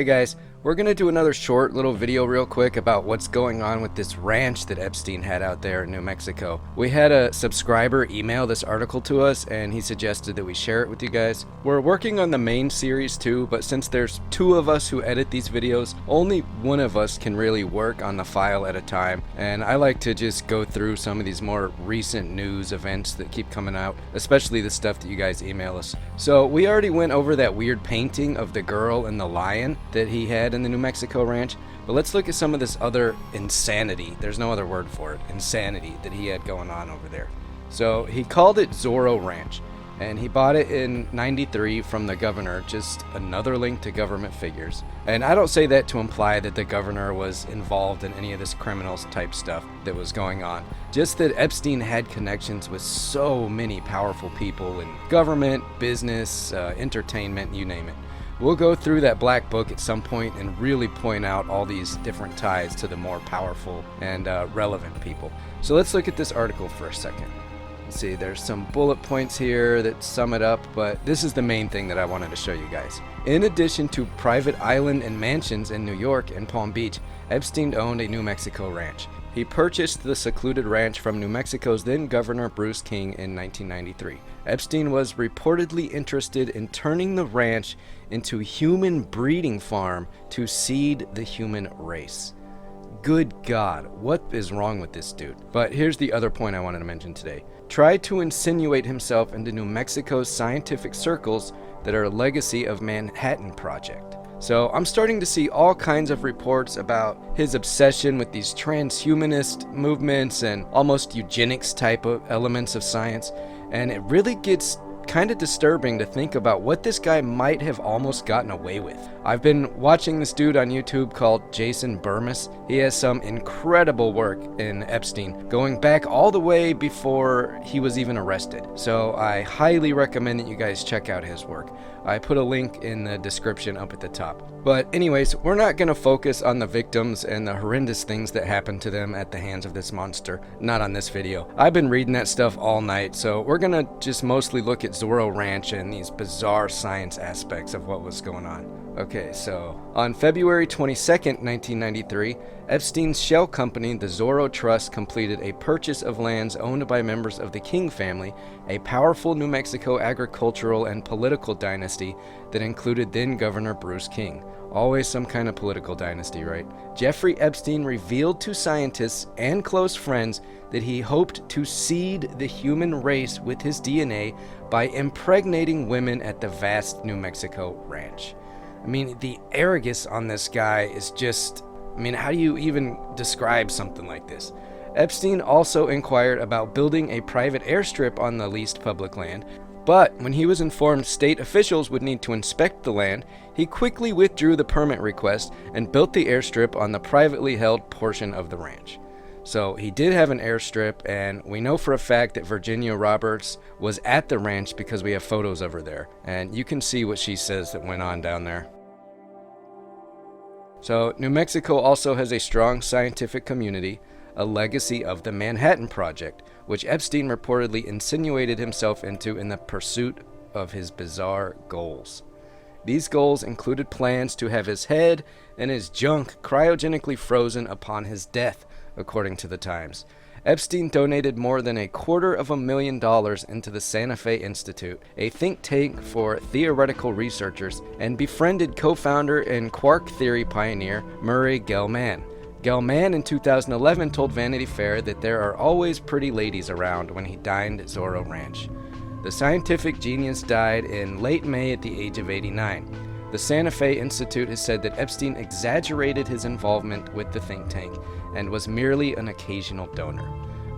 Hey guys, we're going to do another short little video real quick about what's going on with this ranch that Epstein had out there in New Mexico. We had a subscriber email this article to us and he suggested that we share it with you guys. We're working on the main series too, but since there's two of us who edit these videos, only one of us can really work on the file at a time, and I like to just go through some of these more recent news events that keep coming out, especially the stuff that you guys email us. So we already went over that weird painting of the girl and the lion that he had in the New Mexico ranch, but let's look at some of this other insanity, there's no other word for it, insanity that he had going on over there. So he called it Zorro Ranch, and he bought it in '93 from the governor, just another link to government figures. And I don't say that to imply that the governor was involved in any of this criminal type stuff that was going on, just that Epstein had connections with so many powerful people in government, business, entertainment, you name it. We'll go through that black book at some point and really point out all these different ties to the more powerful and relevant people. So let's look at this article for a second. Let's see, there's some bullet points here that sum it up, but this is the main thing that I wanted to show you guys. In addition to private island and mansions in New York and Palm Beach, Epstein owned a New Mexico ranch. He purchased the secluded ranch from New Mexico's then Governor Bruce King in 1993. Epstein was reportedly interested in turning the ranch into a human breeding farm to seed the human race. Good God, what is wrong with this dude? But here's the other point I wanted to mention today. Tried to insinuate himself into New Mexico's scientific circles that are a legacy of Manhattan Project. So I'm starting to see all kinds of reports about his obsession with these transhumanist movements and almost eugenics type of elements of science, and it really gets kind of disturbing to think about what this guy might have almost gotten away with. I've been watching this dude on YouTube called Jason Bermas. He has some incredible work in Epstein, going back all the way before he was even arrested. So I highly recommend that you guys check out his work. I put a link in the description up at the top. But anyways, we're not going to focus on the victims and the horrendous things that happened to them at the hands of this monster. Not on this video. I've been reading that stuff all night, so we're going to just mostly look at Zorro Ranch and these bizarre science aspects of what was going on. Okay, so on February 22nd, 1993, Epstein's shell company, the Zorro Trust, completed a purchase of lands owned by members of the King family, a powerful New Mexico agricultural and political dynasty that included then Governor Bruce King. Always some kind of political dynasty, right? Jeffrey Epstein revealed to scientists and close friends that he hoped to seed the human race with his DNA by impregnating women at the vast New Mexico ranch. I mean, the arrogance on this guy is just, how do you even describe something like this? Epstein also inquired about building a private airstrip on the leased public land, but when he was informed state officials would need to inspect the land, he quickly withdrew the permit request and built the airstrip on the privately held portion of the ranch. So he did have an airstrip, and we know for a fact that Virginia Roberts was at the ranch because we have photos of her there, and you can see what she says that went on down there. So New Mexico also has a strong scientific community, a legacy of the Manhattan Project, which Epstein reportedly insinuated himself into in the pursuit of his bizarre goals. These goals included plans to have his head and his junk cryogenically frozen upon his death, according to the Times. Epstein donated more than $250,000 into the Santa Fe Institute, a think tank for theoretical researchers, and befriended co-founder and quark theory pioneer Murray Gell-Mann. Gell-Mann in 2011 told Vanity Fair that there are always pretty ladies around when he dined at Zorro Ranch. The scientific genius died in late May at the age of 89. The Santa Fe Institute has said that Epstein exaggerated his involvement with the think tank and was merely an occasional donor.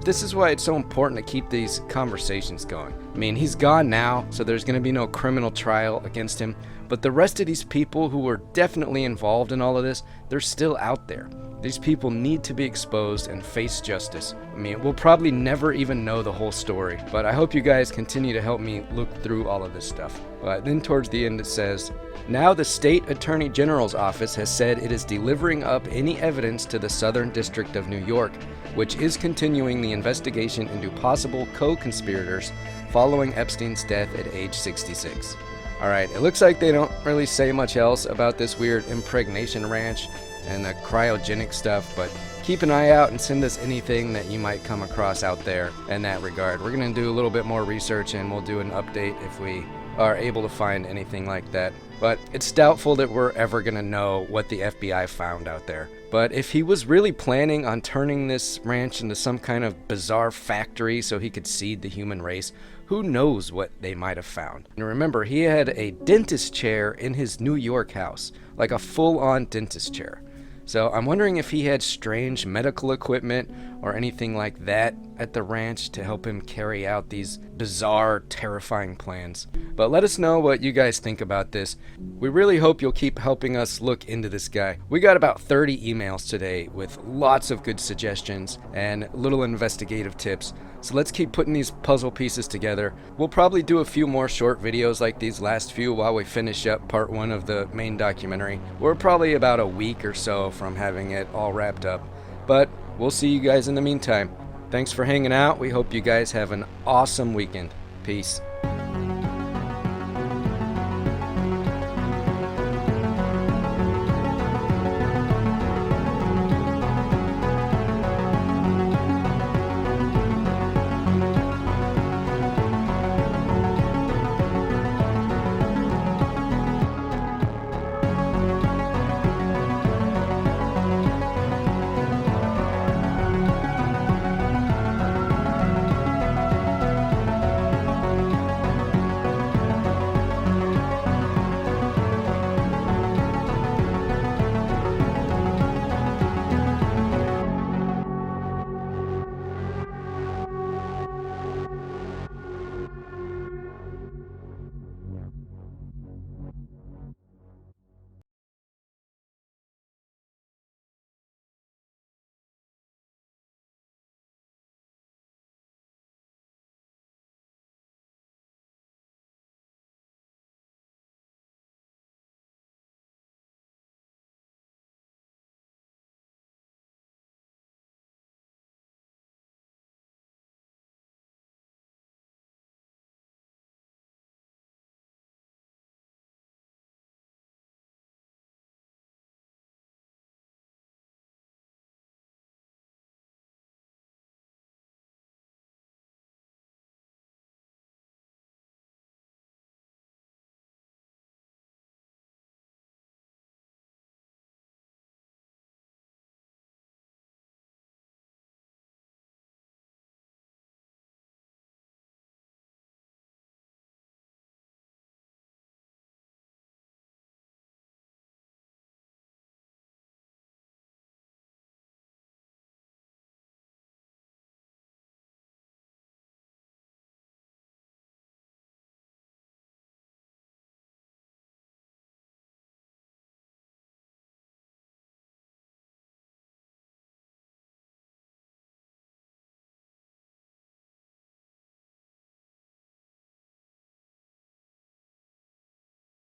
This is why it's so important to keep these conversations going. He's gone now, so there's going to be no criminal trial against him, but the rest of these people who were definitely involved in all of this, they're still out there. These people need to be exposed and face justice. We'll probably never even know the whole story, but I hope you guys continue to help me look through all of this stuff. But then towards the end it says, now the State Attorney General's office has said it is delivering up any evidence to the Southern District of New York, which is continuing the investigation into possible co-conspirators following Epstein's death at age 66. Alright, it looks like they don't really say much else about this weird impregnation ranch and the cryogenic stuff, but keep an eye out and send us anything that you might come across out there in that regard. We're going to do a little bit more research and we'll do an update if we are able to find anything like that. But it's doubtful that we're ever going to know what the FBI found out there. But if he was really planning on turning this ranch into some kind of bizarre factory so he could seed the human race, who knows what they might have found. And remember, he had a dentist chair in his New York house, like a full-on dentist chair. So I'm wondering if he had strange medical equipment or anything like that at the ranch to help him carry out these bizarre, terrifying plans. But let us know what you guys think about this. We really hope you'll keep helping us look into this guy. We got about 30 emails today with lots of good suggestions and little investigative tips. So let's keep putting these puzzle pieces together. We'll probably do a few more short videos like these last few while we finish up part 1 of the main documentary. We're probably about a week or so from having it all wrapped up. But we'll see you guys in the meantime. Thanks for hanging out. We hope you guys have an awesome weekend. Peace.